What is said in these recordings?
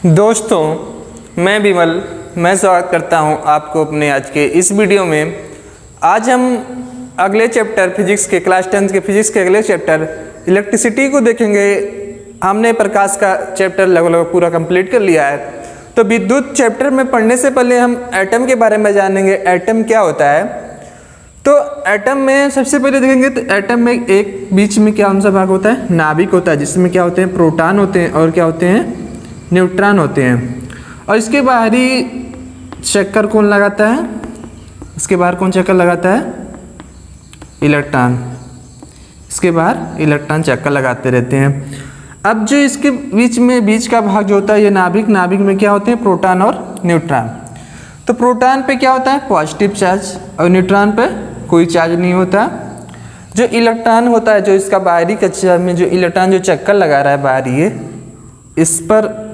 दोस्तों मैं विमल मैं स्वागत करता हूं आपको अपने आज के इस वीडियो में। आज हम अगले चैप्टर फिजिक्स के क्लास 10 के फिजिक्स के अगले चैप्टर इलेक्ट्रिसिटी को देखेंगे। हमने प्रकाश का चैप्टर लगभग पूरा कंप्लीट कर लिया है। तो विद्युत चैप्टर में पढ़ने से पहले हम एटम के बारे में जानेंगे। एटम क्या होता है? तो एटम में सबसे पहले देखेंगे तो एटम में एक बीच में क्या सा भाग होता है? नाभिक होता है, जिसमें क्या होते हैं? प्रोटॉन होते हैं और क्या होते हैं? न्यूट्रॉन होते हैं। और इसके बाहरी चक्कर कौन लगाता है? इसके बाहर कौन चक्कर लगाता है? इलेक्ट्रॉन। इसके बाहर इलेक्ट्रॉन चक्कर लगाते रहते हैं। अब जो इसके बीच का भाग जो होता है ये नाभिक में क्या होते हैं? प्रोटॉन और न्यूट्रॉन। तो प्रोटॉन पे क्या होता है? पॉजिटिव चार्ज और न्यूट्रॉन पे कोई चार्ज नहीं होता। जो इलेक्ट्रॉन होता है, जो इसका बाहरी कक्षा में जो इलेक्ट्रॉन जो चक्कर लगा रहा है बाहरी, ये इस पर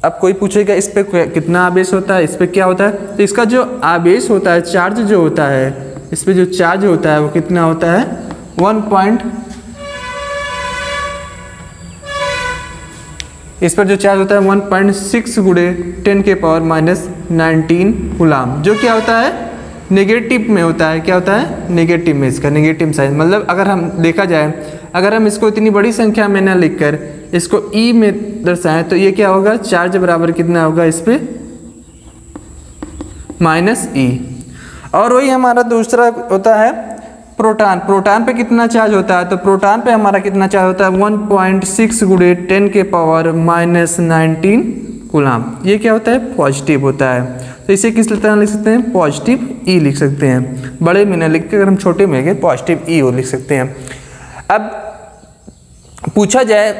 अब कोई पूछेगा इस पे कितना आवेश होता है, इस पे क्या होता है? तो इसका जो आवेश होता है, चार्ज जो होता है, इस पे जो चार्ज होता है वो कितना होता है? 1. इस पर जो चार्ज होता है 1.6 गुणे 10⁻⁻19 कूलाम, जो क्या होता है? नेगेटिव में होता है। क्या होता है? नेगेटिव में। इसका नेगेटिव साइन मतलब अगर हम देखा जाए, अगर हम इसको इतनी बड़ी संख्या में ना लिखकर इसको ई में दर्शाएं तो ये क्या होगा? चार्ज बराबर कितना होगा इस पे? -e। और वही हमारा दूसरा होता है प्रोटॉन। प्रोटॉन पे कितना चार्ज होता है? तो प्रोटॉन पे हमारा कितना चार्ज होता है? 1.6 गुणे 10⁻⁻19 कूलाम। ये क्या होता है? पॉजिटिव होता है। तो इसे किस तरह लिख सकते हैं? पॉजिटिव ई लिख सकते हैं। बड़े में न लिख के अगर हम छोटे में लिखें पॉजिटिव ई लिख सकते हैं। अब पूछा जाए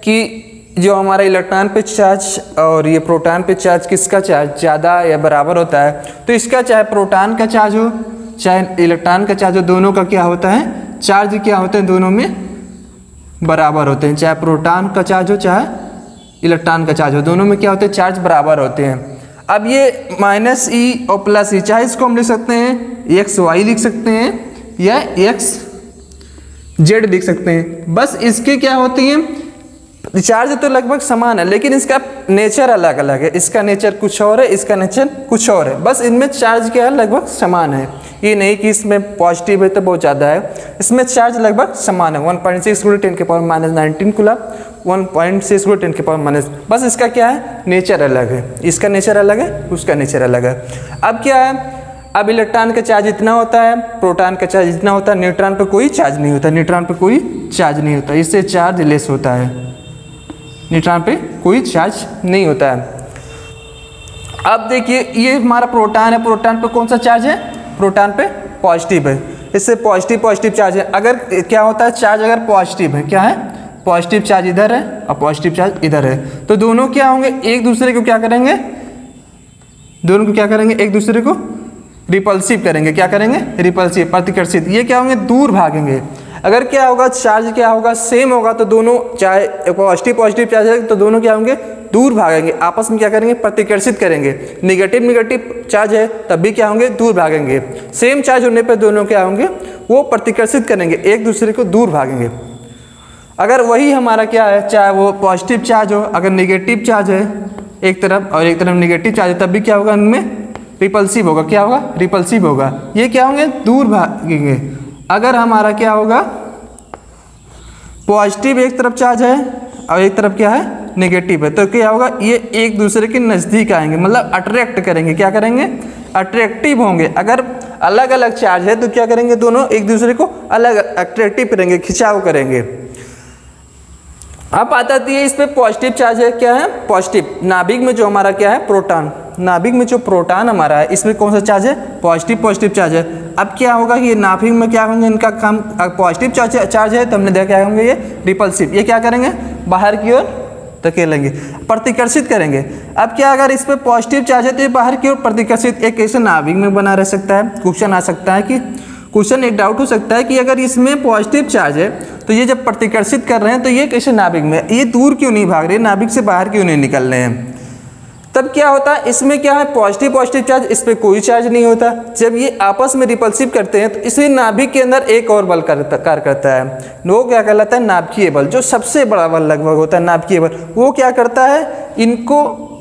कि जो हमारा इलेक्ट्रॉन पे चार्ज और ये प्रोटॉन पे चार्ज, किसका चार्ज ज़्यादा या बराबर होता है? तो इसका चाहे प्रोटॉन का चार्ज हो चाहे इलेक्ट्रॉन का चार्ज हो, दोनों का क्या होता है? चार्ज क्या होते हैं? दोनों में बराबर होते हैं। चाहे प्रोटॉन का चार्ज हो चाहे इलेक्ट्रॉन का चार्ज हो, दोनों में क्या होते हैं? चार्ज बराबर होते हैं। अब ये -e और +e, चाहे इसको हम लिख सकते हैं xy लिख सकते हैं या xz लिख सकते हैं। बस इसके क्या होती हैं? चार्ज तो लगभग समान है लेकिन इसका नेचर अलग अलग है। इसका नेचर कुछ और है, इसका नेचर कुछ और है। बस इनमें चार्ज क्या है? लगभग समान है। ये नहीं कि इसमें पॉजिटिव है तो बहुत ज़्यादा है, इसमें चार्ज लगभग समान है। 1.6 गुणे 10⁻⁻19 कूलाम, 1.6 गुणे 10⁻⁻, बस इसका क्या है? नेचर अलग है। इसका नेचर अलग है, उसका नेचर अलग है। अब क्या है? अब इलेक्ट्रॉन का चार्ज इतना होता है, प्रोटॉन का चार्ज इतना होता है, न्यूट्रॉन पर कोई चार्ज नहीं होता। न्यूट्रॉन पर कोई चार्ज नहीं होता, इससे चार्ज लेस होता है। न्यूट्रॉन पे कोई चार्ज नहीं होता है। अब देखिए ये हमारा प्रोटॉन है, प्रोटॉन पे कौन सा चार्ज है? प्रोटॉन पे पॉजिटिव है, इससे पॉजिटिव चार्ज है। अगर क्या होता है? चार्ज अगर पॉजिटिव है, क्या है? पॉजिटिव चार्ज इधर है और पॉजिटिव चार्ज इधर है, तो दोनों क्या होंगे? एक दूसरे को क्या करेंगे? दोनों को क्या करेंगे? एक दूसरे को रिपल्सिव करेंगे। क्या करेंगे? रिपल्सिव, प्रतिकर्षित। ये क्या होंगे? दूर भागेंगे। अगर क्या होगा? चार्ज क्या होगा? सेम होगा, तो दोनों चाहे पॉजिटिव चार्ज है तो दोनों क्या होंगे? दूर भागेंगे। आपस में क्या करेंगे? प्रतिकर्षित करेंगे। नेगेटिव चार्ज है तब भी क्या होंगे? दूर भागेंगे। सेम चार्ज होने पर दोनों क्या होंगे? वो प्रतिकर्षित करेंगे, एक दूसरे को दूर भागेंगे। अगर वही हमारा क्या है? चाहे वो पॉजिटिव चार्ज हो, अगर नेगेटिव चार्ज है एक तरफ और एक तरफ नेगेटिव चार्ज है, तब भी क्या होगा? उनमें रिपल्सिव होगा। क्या होगा? रिपल्सिव होगा। ये क्या होंगे? दूर भागेंगे। अगर हमारा क्या होगा? पॉजिटिव एक तरफ चार्ज है और एक तरफ क्या है? नेगेटिव है, तो क्या होगा? ये एक दूसरे के नज़दीक आएंगे, मतलब अट्रैक्ट करेंगे। क्या करेंगे? अट्रैक्टिव होंगे। अगर अलग अलग चार्ज है तो क्या करेंगे? दोनों एक दूसरे को अलग अट्रैक्टिव करेंगे, खिंचाव करेंगे। अब आता है इस पे पॉजिटिव चार्ज है, क्या है? पॉजिटिव। नाभिक में जो हमारा क्या है? प्रोटॉन। नाभिक में जो प्रोटॉन हमारा है इसमें कौन सा चार्ज है? पॉजिटिव चार्ज है। अब क्या होगा कि ये नाभिक में क्या होंगे? इनका काम पॉजिटिव चार्ज है तो हमने देखा क्या होंगे? ये रिपल्सिव। ये क्या करेंगे? बाहर की ओर धकेलेंगे, प्रतिकर्षित करेंगे। अब क्या अगर इस पे पॉजिटिव चार्ज है तो ये बाहर की ओर प्रतिकर्षित एक ऐसे नाभिक में बना रह सकता है। क्वेश्चन आ सकता है कि क्वेश्चन एक डाउट हो सकता है कि अगर इसमें पॉजिटिव चार्ज है तो ये जब प्रतिकर्षित कर रहे हैं तो ये कैसे नाभिक में, ये दूर क्यों नहीं भाग रहे? नाभिक से बाहर क्यों नहीं निकल रहे हैं? तब क्या होता है? इसमें क्या है? पॉजिटिव चार्ज, इस पर कोई चार्ज नहीं होता। जब ये आपस में रिपल्सिव करते हैं तो इसी नाभिक के अंदर एक और बल कार्य करता है, वो क्या कहलाता है? नाभिकीय बल। जो सबसे बड़ा बल लगभग होता है नाभिकीय बल, वो क्या करता है? इनको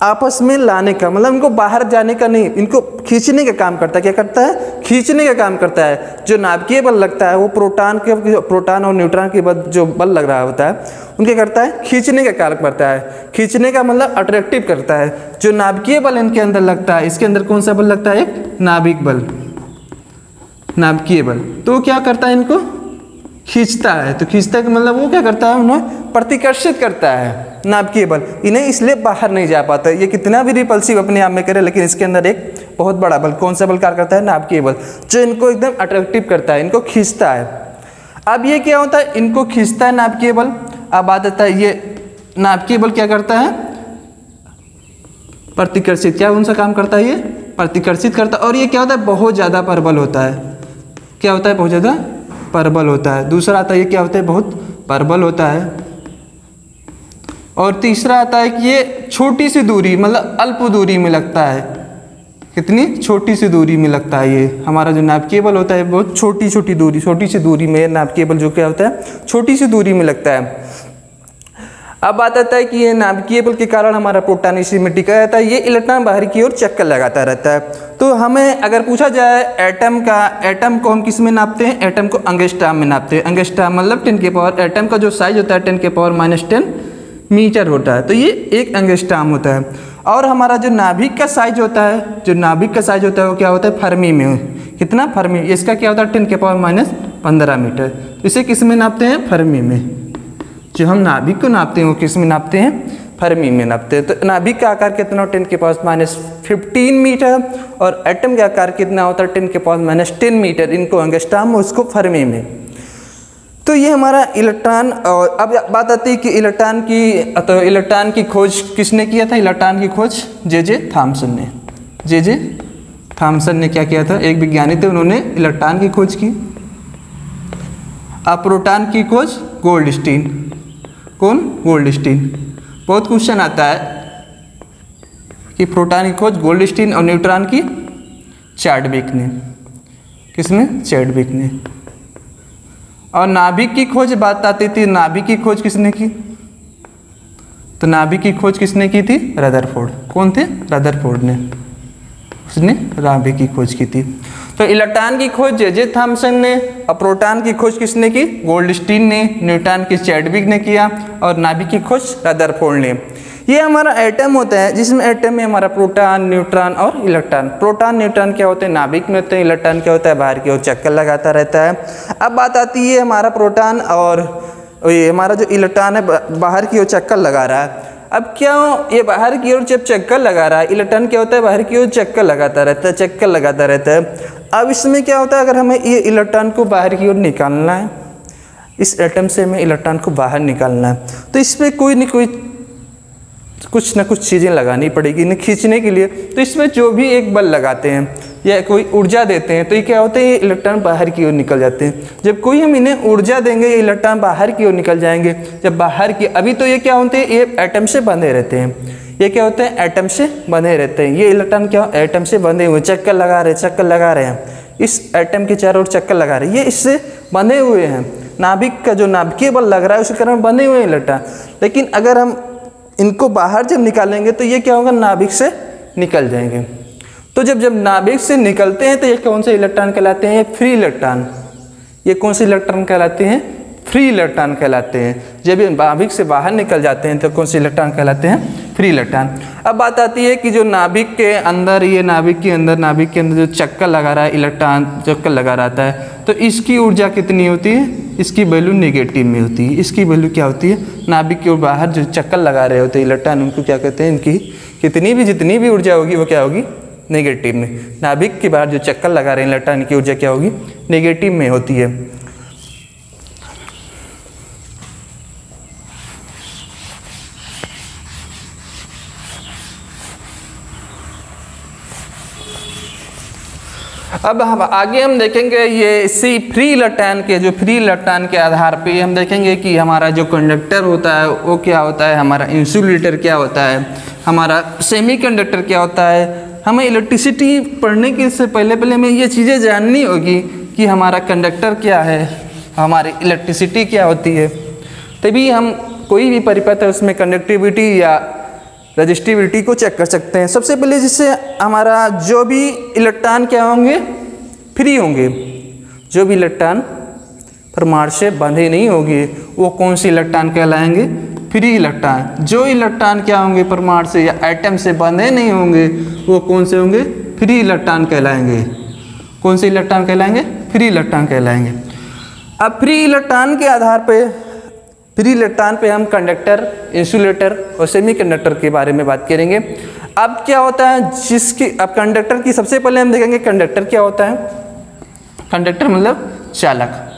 आपस में लाने का, मतलब इनको बाहर जाने का नहीं, इनको खींचने का काम करता है। क्या करता है? खींचने का काम करता है। जो नाभिकीय बल लगता है वो प्रोटॉन और न्यूट्रॉन के बल जो बल लग रहा होता है उनके करता है खींचने का काम करता है। खींचने का मतलब अट्रैक्टिव करता है। जो नाभिकीय बल इनके अंदर लगता है, इसके अंदर कौन सा बल लगता है? एक नाभिक बल, नाभिकीय बल। तो क्या करता है? इनको खींचता है। तो खींचता है मतलब वो क्या करता है? उन्हें प्रतिकर्षित करता है नाभिकीय बल, इन्हें इसलिए बाहर नहीं जा पाता। ये कितना भी रिपल्सिव अपने आप में करे, लेकिन इसके अंदर एक बहुत बड़ा बल, कौन सा बल कार्य करता है? नाभिकीय बल, जो इनको एकदम अट्रैक्टिव करता है, इनको खींचता है। अब ये क्या होता है? इनको खींचता है नाभिकीय बल। अब बात आता है ये नाभिकीय बल क्या करता है? प्रतिकर्षित। क्या उनसा काम करता है? ये प्रतिकर्षित करता है। और ये क्या होता है? बहुत ज़्यादा परबल होता है। क्या होता है? बहुत ज़्यादा परबल होता है। दूसरा आता है ये क्या होता है? बहुत परबल होता है। और तीसरा आता है कि ये छोटी सी दूरी, मतलब अल्प दूरी में लगता है। कितनी छोटी सी दूरी में लगता है ये हमारा जो नाभिकीय बल होता है, बहुत छोटी सी दूरी में नाभिकीय बल जो क्या होता है? छोटी सी दूरी में लगता है। अब बात आता है कि ये नाभिकीय बल के कारण हमारा प्रोटॉन इसी में टिका रहता है, ये इलेक्ट्रॉन बाहर की ओर चक्कर लगाता रहता है। तो हमें अगर पूछा जाए एटम को हम किस में नापते हैं? एटम को एंगस्ट्रॉम में नापते हैं। एंगस्ट्रॉम मतलब 10 के पावर, एटम का जो साइज होता है 10 के पावर -10 मीटर होता है। तो ये एक एंगस्ट्रॉम होता है। और हमारा जो नाभिक का साइज होता है, वो क्या होता है? फर्मी में। कितना? फर्मी। इसका क्या होता है? 10 के पावर -15 मीटर। इसे किस में नापते हैं? फर्मी में। जो हम नाभिक को नापते हैं वो किस में नापते हैं? फर्मी में नापते हैं। तो नाभिक का आकार कितना? 10 के पावर -15 मीटर। और एटम का आकार कितना होता है? 10 के पावर -10 मीटर। इनको एंगस्ट्रॉम, उसको फर्मी में। तो ये हमारा इलेक्ट्रॉन। और अब बात आती है कि इलेक्ट्रॉन की खोज किसने किया था? इलेक्ट्रॉन की खोज जे थॉमसन ने। जे थॉमसन ने क्या किया था? एक विज्ञानी थे, उन्होंने इलेक्ट्रॉन की खोज की। अब प्रोटॉन की खोज गोल्डस्टीन। कौन? गोल्डस्टीन। बहुत क्वेश्चन आता है कि प्रोटॉन की खोज गोल्डस्टीन और न्यूट्रॉन की चैडविक ने। किसने? चैडविक ने। और नाभिक की खोज बात आती थी, नाभिक की खोज किसने की? तो नाभिक की खोज किसने की थी? रदरफोर्ड। कौन थे? रदरफोर्ड ने, उसने नाभिक की खोज की थी। तो इलेक्ट्रॉन की खोज जे थॉमसन ने, और प्रोटॉन की खोज किसने की? गोल्डस्टीन ने। न्यूट्रॉन की चैडविक ने किया, और नाभिक की खोज रदरफोर्ड ने। ये हमारा एटम होता है, जिसमें एटम में हमारा प्रोटॉन, न्यूट्रॉन और इलेक्ट्रॉन। प्रोटॉन, न्यूट्रॉन क्या होते हैं? नाभिक में होते हैं। इलेक्ट्रॉन क्या होता है? बाहर की ओर चक्कर लगाता रहता है। अब बात आती है हमारा प्रोटॉन और ये हमारा जो इलेक्ट्रॉन है बाहर की ओर चक्कर लगा रहा है। अब क्या ये बाहर की ओर जब चक्कर लगा रहा है, इलेक्ट्रॉन क्या होता है? बाहर की ओर चक्कर लगाता रहता है। अब इसमें क्या होता है? अगर हमें ये इलेक्ट्रॉन को बाहर की ओर निकालना है, इस एटम से हमें इलेक्ट्रॉन को बाहर निकालना है, तो इसमें कुछ ना कुछ चीज़ें लगानी पड़ेगी इन्हें खींचने के लिए। तो इसमें जो भी एक बल लगाते हैं या कोई ऊर्जा देते हैं, तो ये क्या होते हैं? ये इलेक्ट्रॉन बाहर की ओर निकल जाते हैं। जब कोई हम इन्हें ऊर्जा देंगे, ये इलेक्ट्रॉन बाहर की ओर निकल जाएंगे। जब बाहर की, अभी तो ये क्या होते हैं? ये एटम से बंधे रहते हैं। ये क्या होते हैं? एटम से बंधे रहते हैं। ये इलेक्ट्रॉन क्या? एटम से बंधे हुए, चक्कर लगा रहे हैं। इस एटम के चारों ओर चक्कर लगा रहे हैं, ये इससे बंधे हुए हैं। नाभिक का जो नाभिकीय बल लग रहा है उसके कारण बंधे हुए हैं इलेक्ट्रॉन। लेकिन अगर हम इनको बाहर जब निकालेंगे तो ये क्या होगा? नाभिक से निकल जाएंगे। तो जब नाभिक से निकलते हैं तो ये कौन से इलेक्ट्रॉन कहलाते हैं? ये फ्री इलेक्ट्रॉन। ये कौन से इलेक्ट्रॉन कहलाते हैं? फ्री इलेक्ट्रॉन कहलाते हैं। जब ये नाभिक से बाहर निकल जाते हैं तो कौन से इलेक्ट्रॉन कहलाते हैं? Free electron. अब बात आती है कि जो नाभिक के अंदर, ये नाभिक के अंदर जो चक्कर लगा रहा है, इलेक्ट्रॉन चक्कर लगा रहता है, तो इसकी ऊर्जा कितनी होती है? इसकी वैल्यू नेगेटिव में होती है। इसकी वैल्यू क्या होती है? नाभिक के बाहर जो चक्कर लगा रहे होते हैं इलेक्ट्रॉन, उनको क्या कहते हैं? इनकी जितनी भी ऊर्जा होगी वो क्या होगी? नेगेटिव में। नाभिक के बाहर जो चक्कर लगा रहे हैं इलेक्ट्रॉन की ऊर्जा क्या होगी? नेगेटिव में होती है। अब हम आगे देखेंगे ये इसी फ्री इलेक्ट्रॉन के आधार पे हम देखेंगे कि हमारा जो कंडक्टर होता है वो क्या होता है, हमारा इंसुलेटर क्या होता है, हमारा सेमीकंडक्टर क्या होता है। हमें इलेक्ट्रिसिटी पढ़ने के से पहले हमें ये चीज़ें जाननी होगी कि हमारा कंडक्टर क्या है, हमारी इलेक्ट्रिसिटी क्या होती है। तभी हम कोई भी परिपथ है उसमें कंडक्टिविटी या रजिस्टिविटी को चेक कर सकते हैं। सबसे पहले जिससे हमारा जो भी इलेक्ट्रॉन क्या होंगे, फ्री होंगे, जो भी इलेक्ट्रॉन परमाणु से बंधे नहीं होंगे वो कौन से इलेक्ट्रॉन कहलाएंगे, फ्री इलेक्ट्रॉन। जो इलेक्ट्रॉन क्या होंगे परमाणु से या एटम से बंधे नहीं होंगे वो कौन से होंगे, फ्री इलेक्ट्रॉन कहलाएंगे। कौन से इलेक्ट्रॉन कहलाएंगे, फ्री इलेक्ट्रॉन कहलाएंगे। अब फ्री इलेक्ट्रॉन के आधार पे, फ्री इलेक्ट्रॉन पे हम कंडक्टर, इंसुलेटर और सेमीकंडक्टर के बारे में बात करेंगे। अब क्या होता है जिसकी, अब कंडक्टर की सबसे पहले हम देखेंगे कंडक्टर क्या होता है। कंडक्टर मतलब चालक।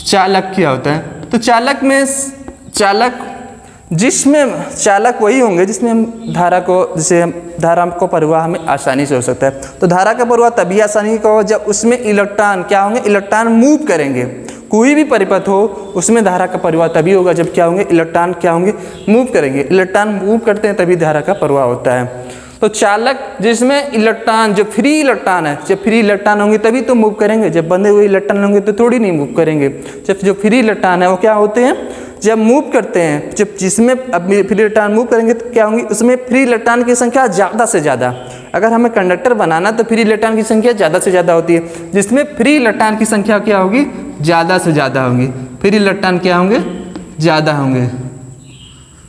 चालक क्या होता है, तो चालक में, चालक जिसमें, चालक वही होंगे जिसमें हम धारा को, जैसे हम धारा को प्रवाह हमें आसानी से हो सकता है। तो धारा का प्रवाह तभी आसानी का हो जब उसमें इलेक्ट्रॉन क्या होंगे, इलेक्ट्रॉन मूव करेंगे। कोई भी परिपथ हो उसमें धारा का प्रवाह तभी होगा जब क्या होंगे, इलेक्ट्रॉन क्या होंगे, मूव करेंगे। इलेक्ट्रॉन मूव करते हैं तभी धारा का प्रवाह होता है। तो चालक जिसमें इलेक्ट्रॉन, जो फ्री इलेक्ट्रॉन है, जब फ्री इलेक्ट्रॉन होंगे तभी तो मूव करेंगे, जब बंधे हुए इलेक्ट्रॉन होंगे तो थोड़ी नहीं मूव करेंगे। जब जो फ्री इलेक्ट्रॉन है वो क्या होते हैं, जब मूव करते हैं, जब जिसमें अब फ्री इलेक्ट्रॉन मूव करेंगे तो क्या होंगी, उसमें फ्री इलेक्ट्रॉन की संख्या ज़्यादा से ज़्यादा। अगर हमें कंडक्टर बनाना तो फ्री इलेक्ट्रॉन की संख्या ज़्यादा से ज़्यादा होती है, जिसमें फ्री इलेक्ट्रॉन की संख्या क्या होगी, ज़्यादा से ज़्यादा होंगी। फ्री इलेक्ट्रॉन क्या होंगे, ज़्यादा होंगे।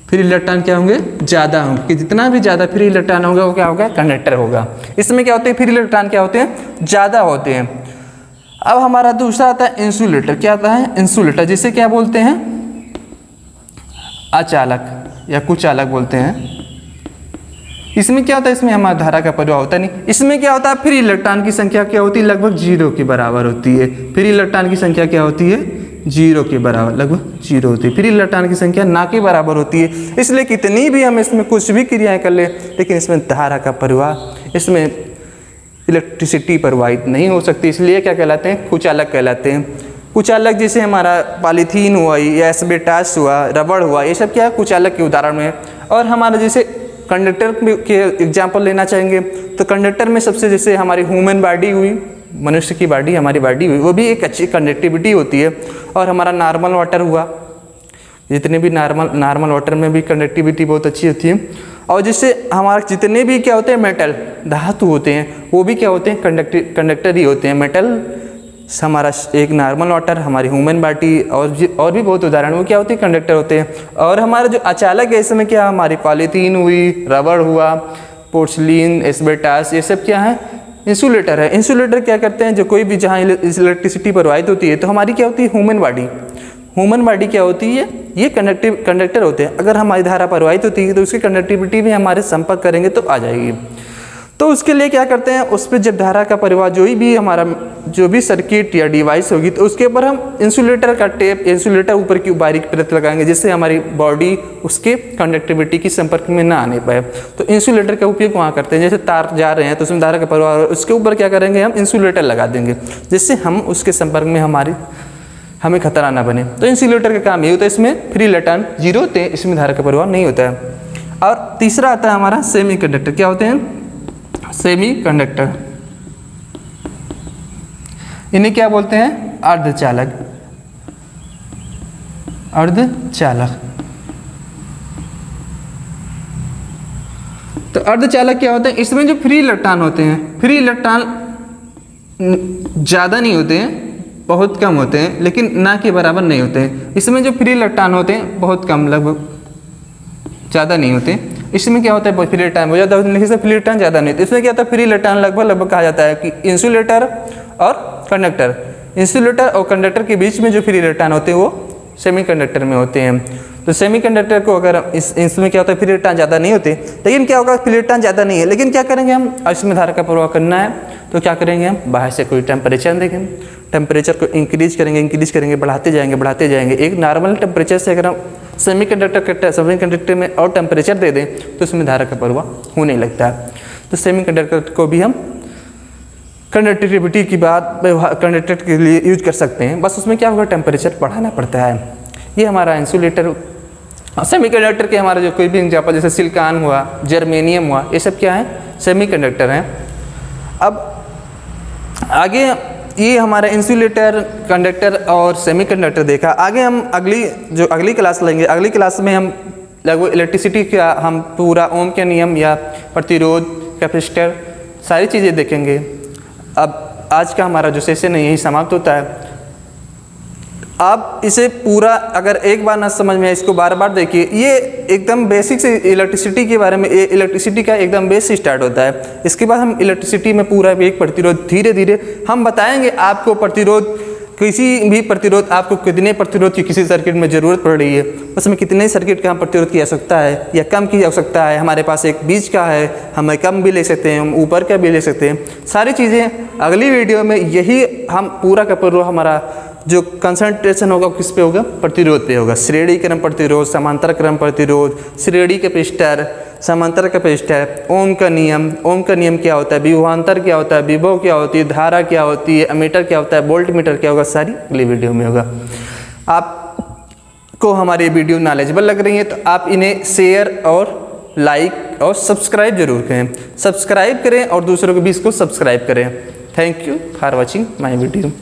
फ्री इलेक्ट्रॉन क्या होंगे, ज़्यादा होंगे, कि जितना भी ज़्यादा फ्री इलेक्ट्रॉन होगा वो क्या होगा, कंडक्टर होगा। इसमें क्या होते हैं, फ्री इलेक्ट्रॉन क्या होते हैं, ज़्यादा होते हैं। अब हमारा दूसरा आता है इंसुलेटर। क्या आता है, इंसुलेटर, जिसे क्या बोलते हैं, अचालक या कुचालक बोलते हैं। इसमें क्या होता है, इसमें हमारा धारा का प्रवाह होता नहीं। इसमें क्या होता है, फ्री इलेक्ट्रॉन की संख्या क्या होती है, लगभग 0 के बराबर होती है। फ्री इलेक्ट्रॉन की संख्या क्या होती है, 0 के बराबर, लगभग 0 होती है। फ्री इलेक्ट्रॉन की संख्या ना के बराबर होती है। इसलिए कितनी भी हम इसमें कुछ भी क्रियाएं कर ले, लेकिन इसमें धारा का प्रवाह, इसमें इलेक्ट्रिसिटी प्रवाहित नहीं हो सकती। इसलिए क्या कहलाते हैं, कुचालक कहलाते हैं। कुचालक जैसे हमारा पॉलीथीन हुआ या एस्बेस्टॉस हुआ, रबड़ हुआ, ये सब क्या है, कुचालक के उदाहरण में। और हमारा जैसे कंडक्टर के एग्जाम्पल लेना चाहेंगे तो कंडक्टर में सबसे, जैसे हमारी ह्यूमन बॉडी हुई, मनुष्य की बॉडी, हमारी बॉडी हुई, वो भी एक अच्छी कंडक्टिविटी होती है। और हमारा नॉर्मल वाटर हुआ, जितने भी नॉर्मल वाटर में भी कंडक्टिविटी बहुत अच्छी होती है। और जिससे हमारे जितने भी क्या होते हैं, मेटल, धातु होते हैं, वो भी क्या होते हैं, कंडक्टर ही होते हैं। मेटल, हमारा एक नॉर्मल वाटर, हमारी ह्यूमन बॉडी और भी बहुत उदाहरण वो क्या होती है, कंडक्टर होते हैं। और हमारा जो अचालक है इसमें क्या, हमारी पॉलीथीन हुई, रबड़ हुआ, पोर्सिलीन, एस्बेस्टॉस, ये सब क्या है, इंसुलेटर है। इंसुलेटर क्या करते हैं, जो कोई भी जहाँ इलेक्ट्रिसिटी प्रवाहित होती है तो हमारी क्या होती है, ह्यूमन बॉडी। ह्यूमन बॉडी क्या होती है, ये कंडक्टर होते हैं। अगर हमारी धारा प्रवाहित होती है तो उसकी कंडक्टिविटी भी हमारे संपर्क करेंगे तो आ जाएगी। तो उसके लिए क्या करते हैं, उस पर जब धारा का प्रवाह, जो भी सर्किट या डिवाइस होगी तो उसके ऊपर हम इंसुलेटर का टेप, इंसुलेटर ऊपर की बारीक परत लगाएंगे, जिससे हमारी बॉडी उसके कंडक्टिविटी की संपर्क में ना आने पाए। तो इंसुलेटर का उपयोग वहाँ करते हैं। जैसे तार जा रहे हैं तो उसमें धारा का प्रवाह, उसके ऊपर क्या करेंगे, हम इंसुलेटर लगा देंगे, जिससे हम उसके संपर्क में हमें खतरा ना बने। तो इंसुलेटर का काम ये होता है। इसमें फ्री इलेक्ट्रॉन 0 होते हैं, इसमें धारा का प्रवाह नहीं होता है। और तीसरा आता है हमारा सेमी कंडक्टर। क्या होते हैं, सेमी कंडक्टर। इन्हें क्या बोलते हैं, अर्धचालक। अर्धचालक। तो अर्धचालक क्या होते हैं, इसमें जो फ्री इलेक्ट्रॉन होते हैं, फ्री इलेक्ट्रॉन ज़्यादा नहीं होते हैं, बहुत कम होते हैं, लेकिन ना के बराबर नहीं होते हैं। इसमें जो फ्री इलेक्ट्रॉन होते हैं बहुत कम, लगभग ज़्यादा नहीं होते। इसमें क्या होता है, फ्री इलेक्ट्रॉन बहुत ज़्यादा होते हैं, लेकिन फ्री इलेक्ट्रॉन ज़्यादा नहीं होते। इसमें क्या होता है, फ्री इलेक्ट्रॉन लगभग कहा जाता है कि इंसुलेटर और कंडक्टर, इंसुलेटर और कंडक्टर के बीच में जो फ्री इलेक्ट्रॉन होते हैं वो सेमीकंडक्टर में होते हैं। तो सेमीकंडक्टर को अगर इसमें क्या होता है, फ्री इलेक्ट्रॉन ज़्यादा नहीं होते, लेकिन क्या होगा, फ्री इलेक्ट्रॉन ज़्यादा नहीं है, लेकिन क्या करेंगे हम, इसमें धारा का प्रवाह करना है तो क्या करेंगे, हम बाहर से कोई टेम्परेचर देंगे, टेम्परेचर को इंक्रीज करेंगे, बढ़ाते जाएंगे। एक नॉर्मल टेम्परेचर से अगर हम सेमीकंडक्टर में और टेम्परेचर दे दें तो उसमें धारा का प्रवाह होने लगता है। तो सेमीकंडक्टर को भी हम कंडक्टिविटी की बात, कंडक्टर के लिए यूज कर सकते हैं, बस उसमें क्या होगा, टेम्परेचर बढ़ाना पड़ता है। ये हमारा इंसुलेटर। सेमीकंडक्टर के हमारा जो कोई भी एग्जाम्पल, जैसे सिलिकॉन हुआ, जर्मेनियम हुआ, ये सब क्या है, सेमीकंडक्टर हैं। अब आगे ये हमारा इंसुलेटर, कंडक्टर और सेमीकंडक्टर देखा। आगे हम अगली क्लास लेंगे। अगली क्लास में हम लगभग इलेक्ट्रिसिटी का हम पूरा ओम के नियम या प्रतिरोध, कैपेसिटर, सारी चीज़ें देखेंगे। अब आज का हमारा जो सेशन है यही समाप्त होता है। आप इसे पूरा अगर एक बार ना समझ में, इसको बार बार देखिए। ये एकदम बेसिक से इलेक्ट्रिसिटी के बारे में, इलेक्ट्रिसिटी का एकदम बेस से स्टार्ट होता है। इसके बाद हम इलेक्ट्रिसिटी में पूरा एक प्रतिरोध, धीरे धीरे हम बताएंगे आपको प्रतिरोध, किसी भी प्रतिरोध, आपको कितने प्रतिरोध की किसी सर्किट में ज़रूरत पड़ रही है, उसमें कितने सर्किट का हम प्रतिरोध की आवश्यकता है या कम की आवश्यकता है। हमारे पास एक बीच का है, हमें कम भी ले सकते हैं, हम ऊपर का भी ले सकते हैं। सारी चीज़ें अगली वीडियो में, यही हम पूरा का पूरा हमारा जो कंसंट्रेशन होगा किस पे होगा, प्रतिरोध पे होगा। श्रेणी क्रम प्रतिरोध, समांतर क्रम प्रतिरोध, श्रेणी कैपेसिटर, समांतर कैपेसिटर, ओम का नियम क्या होता है, विभवांतर क्या होता है, विभव क्या होती है, धारा क्या होती है, एमीटर क्या होता है, वोल्ट मीटर क्या होगा, सारी अगली वीडियो में होगा। आपको हमारी वीडियो नॉलेजेबल लग रही है तो आप इन्हें शेयर और लाइक और सब्सक्राइब जरूर करें। सब्सक्राइब करें और दूसरों को भी इसको सब्सक्राइब करें। Thank you for watching my video.